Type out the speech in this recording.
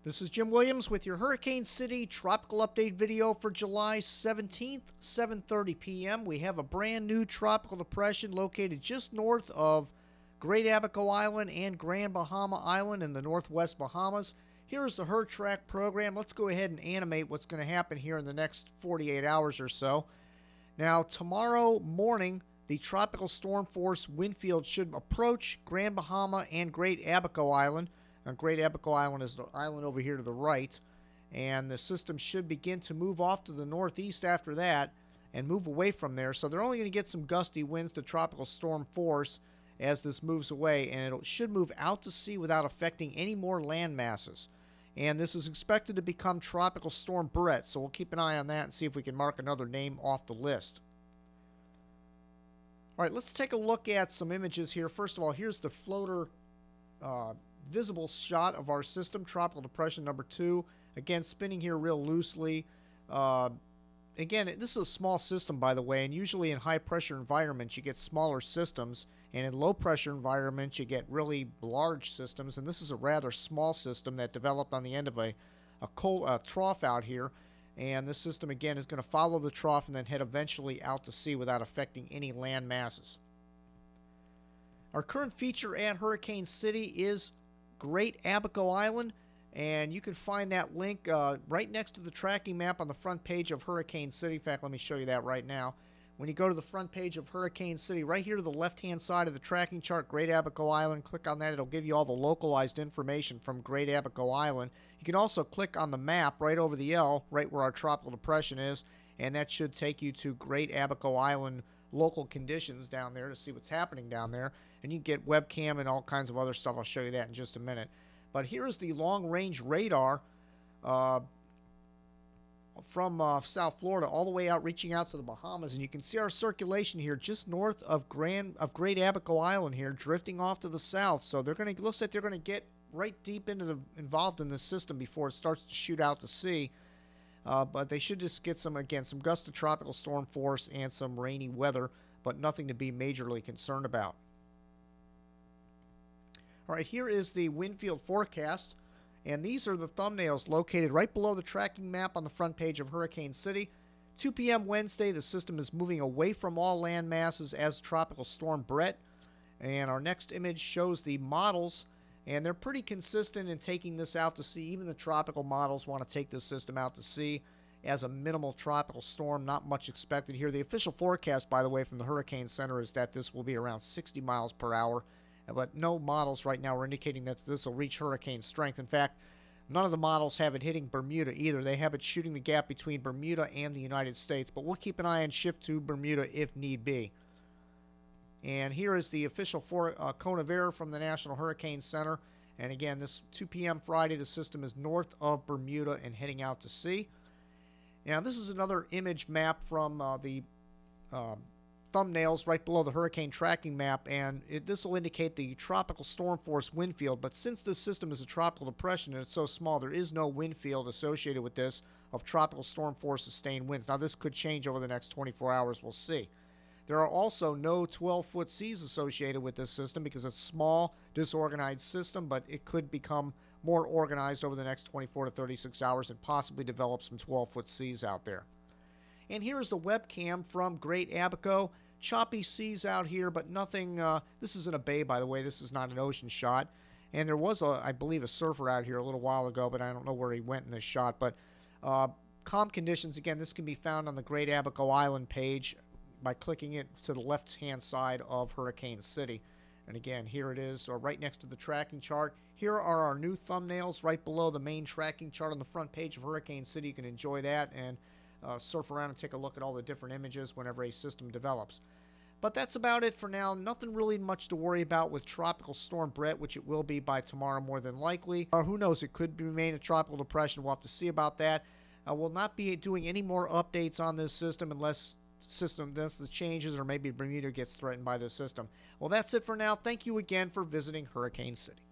This is Jim Williams with your Hurricane City Tropical Update video for July 17th, 7:30 p.m. We have a brand new tropical depression located just north of Great Abaco Island and Grand Bahama Island in the northwest Bahamas. Here is the HurTrack program. Let's go ahead and animate what's going to happen here in the next 48 hours or so. Now, tomorrow morning, the tropical storm force wind field should approach Grand Bahama and Great Abaco Island. Great Abaco Island is the island over here to the right, and the system should begin to move off to the northeast after that and move away from there. So they're only going to get some gusty winds to tropical storm force as this moves away, and it should move out to sea without affecting any more land masses. And this is expected to become Tropical Storm Brett, so we'll keep an eye on that and see if we can mark another name off the list. All right, let's take a look at some images here. First of all, here's the floater visible shot of our system, Tropical Depression number 2. Again, spinning here real loosely. Again, this is a small system, by the way, and usually in high-pressure environments you get smaller systems, and in low-pressure environments you get really large systems, and this is a rather small system that developed on the end of a trough out here, and this system, again, is going to follow the trough and then head eventually out to sea without affecting any land masses. Our current feature at Hurricane City is Great Abaco Island, and you can find that link right next to the tracking map on the front page of Hurricane City. In fact, let me show you that right now. When you go to the front page of Hurricane City, right here to the left-hand side of the tracking chart, Great Abaco Island, click on that. It'll give you all the localized information from Great Abaco Island. You can also click on the map right over the L, right where our tropical depression is, and that should take you to Great Abaco Island local conditions down there to see what's happening down there. And you can get webcam and all kinds of other stuff. I'll show you that in just a minute. But here's the long-range radar from South Florida all the way out, reaching out to the Bahamas. And you can see our circulation here just north of Great Abaco Island here, drifting off to the south. So they're going to, looks like they're going to get right deep into involved in the system before it starts to shoot out to sea. But they should just get some gusts of tropical storm force and some rainy weather, but nothing to be majorly concerned about. All right, here is the wind field forecast, and these are the thumbnails located right below the tracking map on the front page of Hurricane City. 2 p.m. Wednesday, the system is moving away from all land masses as Tropical Storm Brett, and our next image shows the models, and they're pretty consistent in taking this out to sea. Even the tropical models want to take this system out to sea as a minimal tropical storm. Not much expected here. The official forecast, by the way, from the Hurricane Center is that this will be around 60 miles per hour. But no models right now are indicating that this will reach hurricane strength. In fact, none of the models have it hitting Bermuda either. They have it shooting the gap between Bermuda and the United States. But we'll keep an eye on shift to Bermuda if need be. And here is the official cone of error from the National Hurricane Center. And again, this 2 p.m. Friday, the system is north of Bermuda and heading out to sea. Now, this is another image map from the thumbnails right below the hurricane tracking map, and this will indicate the tropical storm force wind field. But since this system is a tropical depression and it's so small, there is no wind field associated with this of tropical storm force sustained winds. Now, this could change over the next 24 hours. We'll see. There are also no 12-foot seas associated with this system because it's a small, disorganized system, but it could become more organized over the next 24 to 36 hours and possibly develop some 12-foot seas out there. And here's the webcam from Great Abaco. Choppy seas out here, but nothing. This isn't a bay, by the way. This is not an ocean shot. And there was, I believe, a surfer out here a little while ago, but I don't know where he went in this shot. But calm conditions, again, this can be found on the Great Abaco Island page by clicking it to the left-hand side of Hurricane City. And again, here it is, right next to the tracking chart. Here are our new thumbnails right below the main tracking chart on the front page of Hurricane City. You can enjoy that and surf around and take a look at all the different images whenever a system develops. But that's about it for now. Nothing really much to worry about with Tropical Storm Brett, which it will be by tomorrow more than likely. Or who knows, it could remain a tropical depression. We'll have to see about that. We'll not be doing any more updates on this system unless the changes or maybe Bermuda gets threatened by this system. Well, that's it for now. Thank you again for visiting Hurricane City.